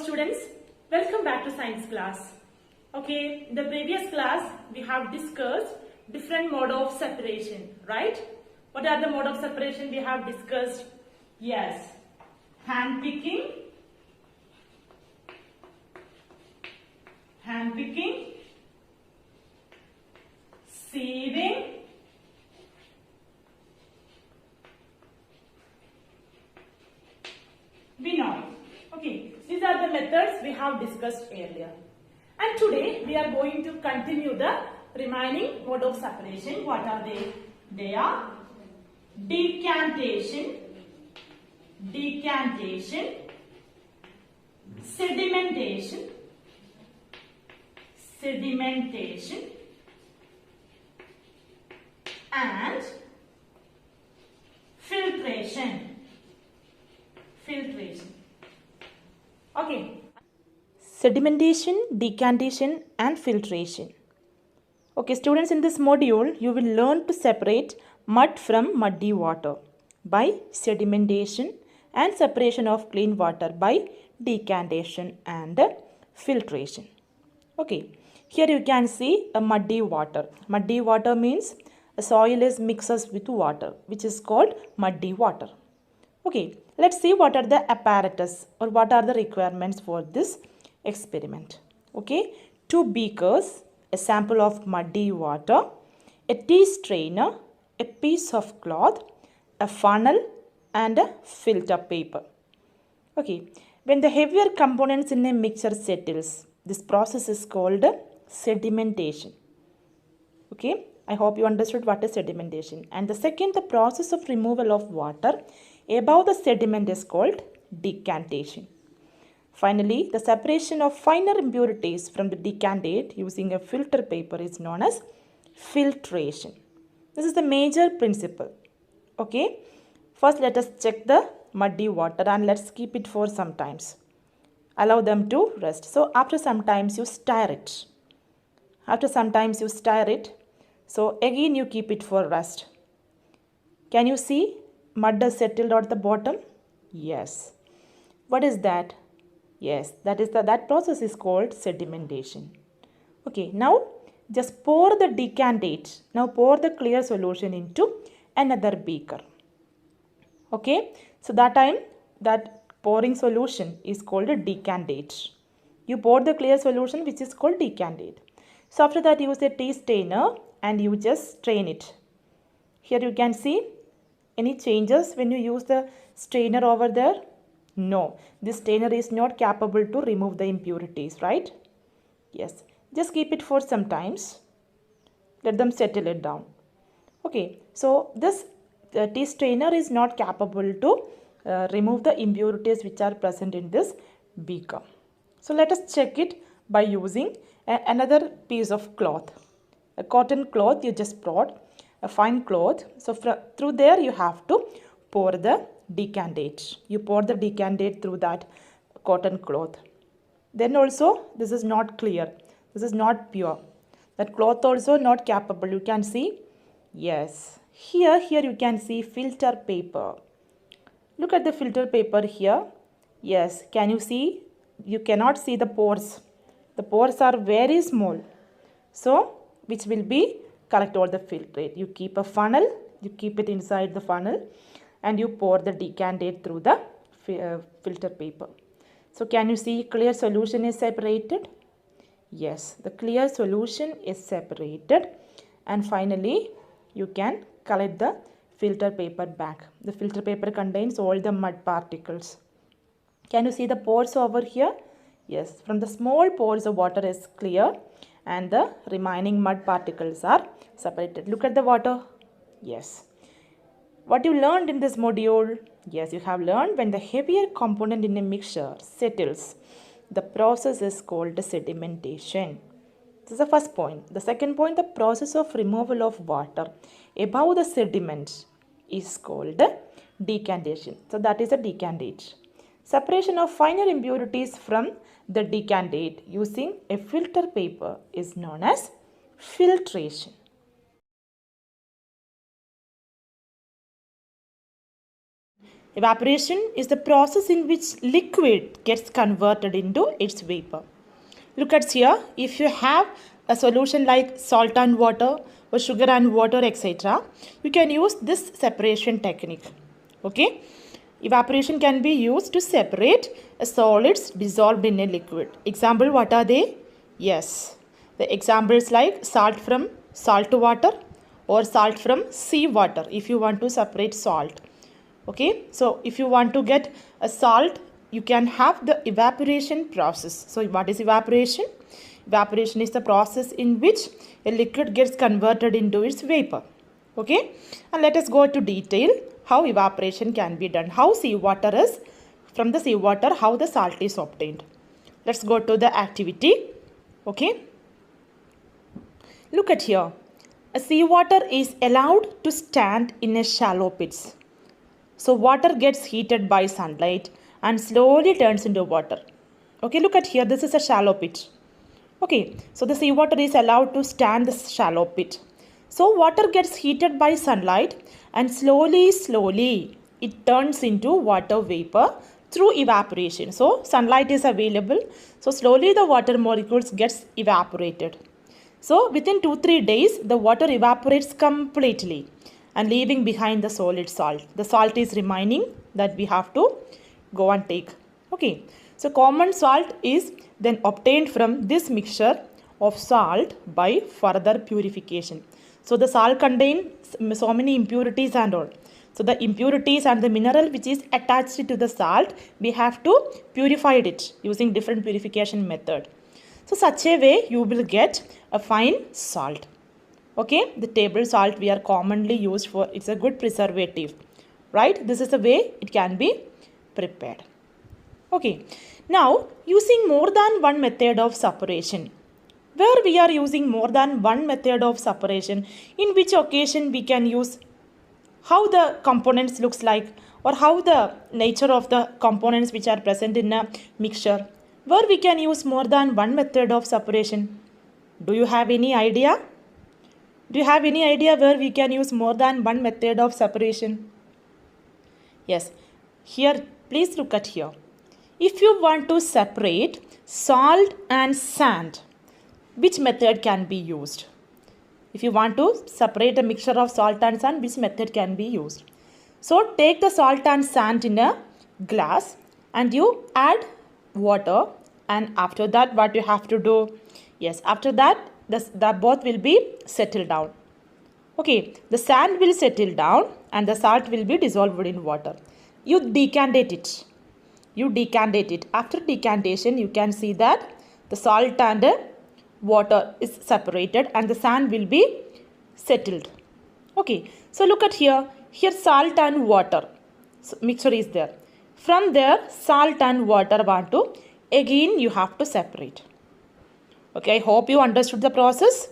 students, welcome back to science class. Okay, in the previous class we have discussed different mode of separation, right? What are the mode of separation we have discussed? Yes, hand picking, sieving, winnowing. Okay, these are the methods we have discussed earlier. And today we are going to continue the remaining mode of separation. What are they? They are decantation, sedimentation, and filtration. Okay. Sedimentation, decantation and filtration. Okay, students, in this module you will learn to separate mud from muddy water by sedimentation and separation of clean water by decantation and filtration. Okay, here you can see a muddy water. Muddy water means a soil is mixes with water, which is called muddy water. Okay, let's see what are the apparatus or what are the requirements for this experiment. Okay, 2 beakers, a sample of muddy water, a tea strainer, a piece of cloth, a funnel and a filter paper. Okay, when the heavier components in a mixture settles, this process is called sedimentation. Okay, I hope you understood what is sedimentation. And the second, the process of removal of water above the sediment is called decantation. Finally, the separation of finer impurities from the decantate using a filter paper is known as filtration. This is the major principle. Okay, first let us check the muddy water and let's keep it for some times. Allow them to rest. So after some times you stir it. So again you keep it for rest. Can you see mud has settled at the bottom? Yes. What is that? Yes, that process is called sedimentation. Okay, now just pour the decantate. Now pour the clear solution into another beaker. Okay, so that pouring solution is called a decantate. You pour the clear solution which is called decantate. So after that use a tea strainer and you just strain it. Here you can see any changes when you use the strainer over there? No, this strainer is not capable to remove the impurities, right? Yes, just keep it for some times. Let them settle it down. Okay, so this tea strainer is not capable to remove the impurities which are present in this beaker. So let us check it by using another piece of cloth. A cotton cloth you just brought, a fine cloth. So through there you have to pour the decantate. You pour the decantate through that cotton cloth. Then also this is not clear. This is not pure. That cloth also not capable. You can see. Yes. Here you can see filter paper. Look at the filter paper here. Yes. Can you see? You cannot see the pores. The pores are very small. So which will be collect all the filtrate. You keep a funnel. You keep it inside the funnel. And you pour the decantate through the filter paper. So can you see clear solution is separated? Yes, the clear solution is separated. And finally, you can collect the filter paper back. The filter paper contains all the mud particles. Can you see the pores over here? Yes, from the small pores the water is clear and the remaining mud particles are separated. Look at the water. Yes. What you learned in this module? Yes, you have learned when the heavier component in a mixture settles, the process is called sedimentation. This is the first point. The second point, the process of removal of water above the sediment is called decantation. So that is a decantate. Separation of finer impurities from the decantate using a filter paper is known as filtration. Evaporation is the process in which liquid gets converted into its vapor. Look at here, if you have a solution like salt and water or sugar and water, etc., you can use this separation technique. Okay, evaporation can be used to separate solids dissolved in a liquid. Example, what are they? Yes, the examples like salt from salt water or salt from sea water if you want to separate salt. Okay, so if you want to get a salt, you can have the evaporation process. So what is evaporation? Evaporation is the process in which a liquid gets converted into its vapor. Okay, and let us go to detail how evaporation can be done. How seawater is, from the seawater, how the salt is obtained. Let's go to the activity. Okay, look at here. A seawater is allowed to stand in a shallow pits. So water gets heated by sunlight and slowly turns into water. Okay, look at here. This is a shallow pit. Okay, so the seawater is allowed to stand the shallow pit. So water gets heated by sunlight and slowly it turns into water vapor through evaporation. So sunlight is available. So slowly the water molecules gets evaporated. So within 2-3 days the water evaporates completely and leaving behind the solid salt. The salt is remaining that we have to go and take. Okay, so common salt is then obtained from this mixture of salt by further purification. So the salt contains so many impurities and all. So the impurities and the mineral which is attached to the salt, we have to purify it using different purification method. So such a way you will get a fine salt. Okay, the table salt we are commonly used for, it's a good preservative, right? This is the way it can be prepared. Okay, now using more than one method of separation. Where we are using more than one method of separation, in which occasion we can use, how the components looks like or how the nature of the components which are present in a mixture, where we can use more than one method of separation. Do you have any idea? Do you have any idea where we can use more than one method of separation? Yes, here please look at here. If you want to separate salt and sand, which method can be used? If you want to separate a mixture of salt and sand, which method can be used? So take the salt and sand in a glass and you add water, and after that what you have to do? Yes, after that the both will be settled down. Okay, the sand will settle down and the salt will be dissolved in water. You decantate it. After decantation, you can see that the salt and water is separated and the sand will be settled. Okay, so look at here. Here salt and water mixture is there. From there, salt and water want to, again you have to separate. Okay, I hope you understood the process.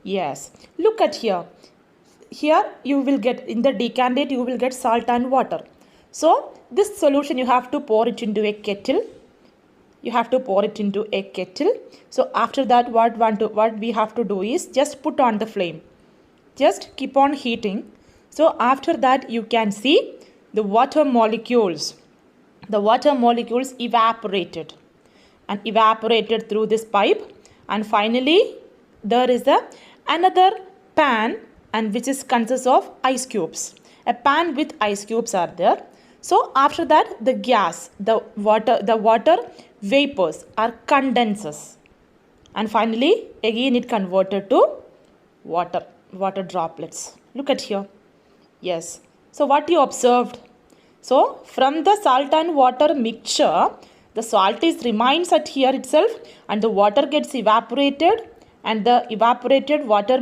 Yes, look at here. Here you will get, in the decantate you will get salt and water. So this solution you have to pour it into a kettle. So after that what we have to do is just put on the flame. Just keep on heating. So after that you can see the water molecules. The water molecules evaporated through this pipe, and finally there is another pan, and which is consists of ice cubes. A pan with ice cubes are there. So after that the gas, the water vapors are condenses, and finally again it converted to water droplets. Look at here. Yes, so what you observed? So from the salt and water mixture, the salt remains at here itself and the water gets evaporated, and the evaporated water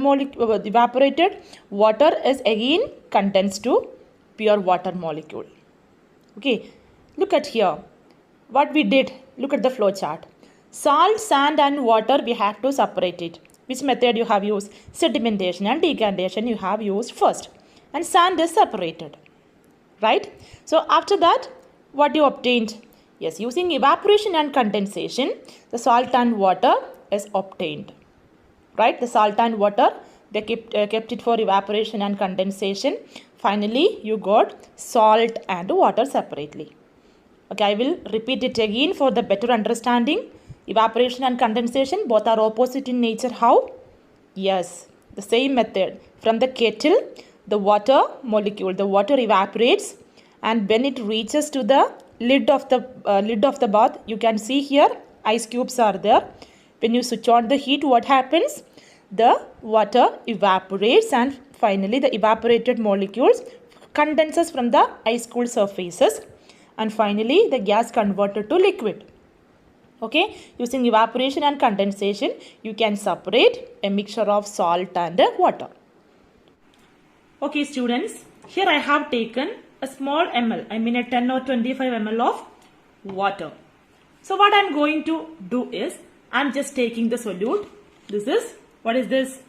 is again condensed to pure water molecule. Okay, look at here. What we did, look at the flow chart. Salt, sand and water we have to separate it. Which method you have used? Sedimentation and decantation you have used first. And sand is separated. Right? So after that, what you obtained? Yes, using evaporation and condensation, the salt and water is obtained. Right? The salt and water, they kept it for evaporation and condensation. Finally, you got salt and water separately. Okay, I will repeat it again for the better understanding. Evaporation and condensation both are opposite in nature. How? Yes, the same method. From the kettle, the water molecule, the water evaporates, and when it reaches to the lid of the bath, you can see here ice cubes are there. When you switch on the heat, what happens? The water evaporates, and finally the evaporated molecules condenses from the ice cooled surfaces, and finally the gas converted to liquid. Okay, using evaporation and condensation, you can separate a mixture of salt and water. Okay students, here I have taken a small ml, I mean a 10 or 25 ml of water. So what I am going to do is, I am just taking the solute. This is, what is this?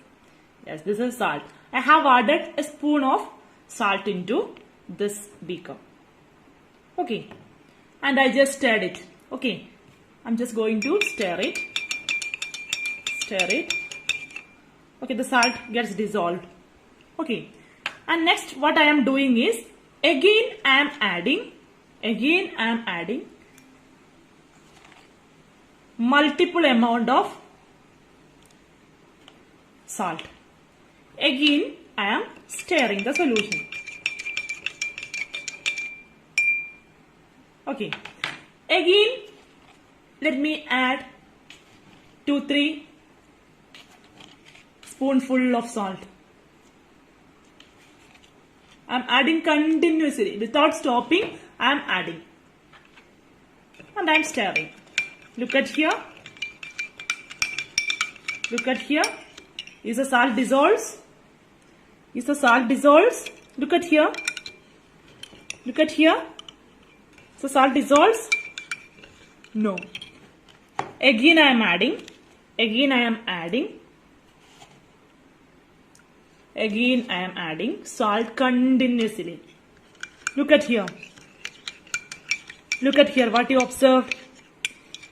Yes, this is salt. I have added a spoon of salt into this beaker. Okay, and I just stirred it. Okay, I'm just going to stir it. Stir it. Okay, the salt gets dissolved. Okay, and next what I am doing is, again I am adding multiple amount of salt. Again I am stirring the solution. Okay, again let me add 2-3 spoonful of salt. I am adding continuously without stopping. I am adding and I am stirring. Look at here. Look at here. Is the salt dissolves? Is the salt dissolves? Look at here. Look at here. So salt dissolves? No. Again I am adding. Again I am adding. Again I am adding salt continuously. Look at here. Look at here. What you observed?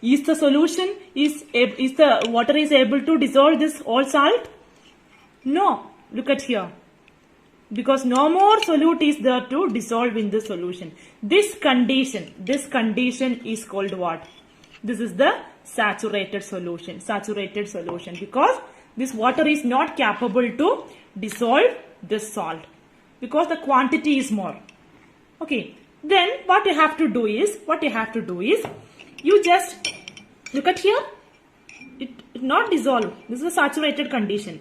Is the solution, is the water is able to dissolve this all salt? No. Look at here. Because no more solute is there to dissolve in the solution. This condition is called what? This is the saturated solution. Saturated solution, because this water is not capable to dissolve this salt because the quantity is more. Okay. Then what you have to do is, you just look at here. It not dissolve. This is a saturated condition.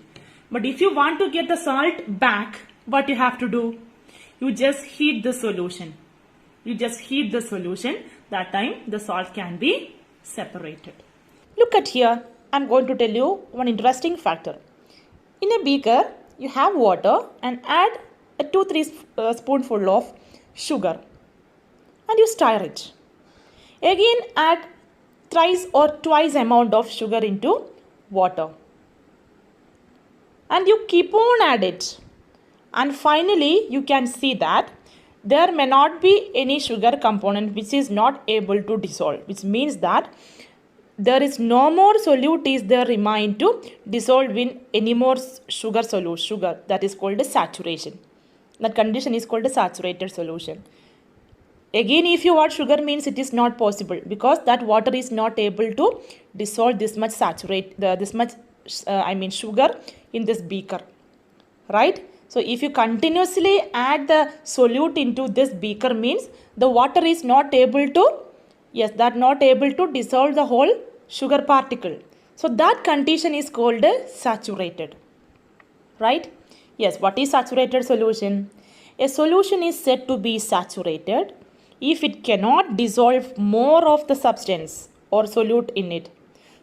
But if you want to get the salt back, what you have to do? You just heat the solution. You just heat the solution. That time the salt can be separated. Look at here. I am going to tell you one interesting factor. In a beaker, you have water and add a 2-3 spoonful of sugar and you stir it. Again add thrice or twice amount of sugar into water and you keep on add it, and finally you can see that there may not be any sugar component which is not able to dissolve, which means that there is no more solute is there remain to dissolve in any more sugar, that is called a saturation. That condition is called a saturated solution. Again, if you add sugar, means it is not possible because that water is not able to dissolve this much sugar in this beaker, right? So if you continuously add the solute into this beaker, means the water is not able to, not able to dissolve the whole sugar particle. So that condition is called saturated, right? Yes, what is saturated solution? A solution is said to be saturated if it cannot dissolve more of the substance or solute in it.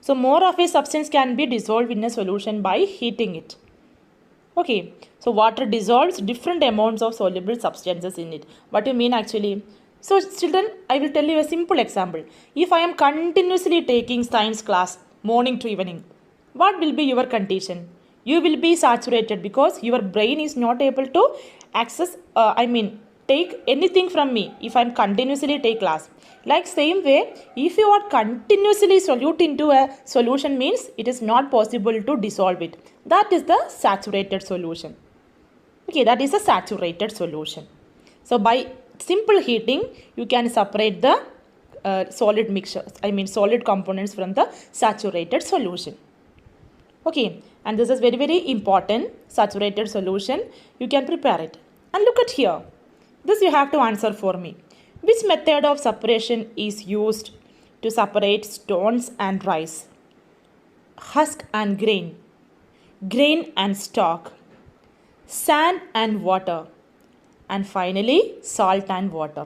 So more of a substance can be dissolved in a solution by heating it. Okay, so water dissolves different amounts of soluble substances in it. What do you mean actually? So children, I will tell you a simple example. If I am continuously taking science class morning to evening, what will be your condition? You will be saturated because your brain is not able to access, take anything from me if I am continuously take class. Like same way, if you are continuously solute into a solution, means it is not possible to dissolve it. That is the saturated solution. Okay, that is a saturated solution. So by simple heating, you can separate the solid mixture, solid components from the saturated solution. Okay, and this is very, very important, saturated solution. You can prepare it. And look at here. This you have to answer for me. Which method of separation is used to separate stones and rice? Husk and grain and stalk, sand and water, and finally salt and water.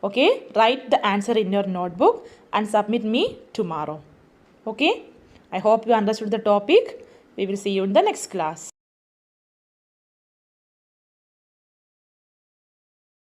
Okay, write the answer in your notebook and submit me tomorrow. Okay, I hope you understood the topic. We will see you in the next class.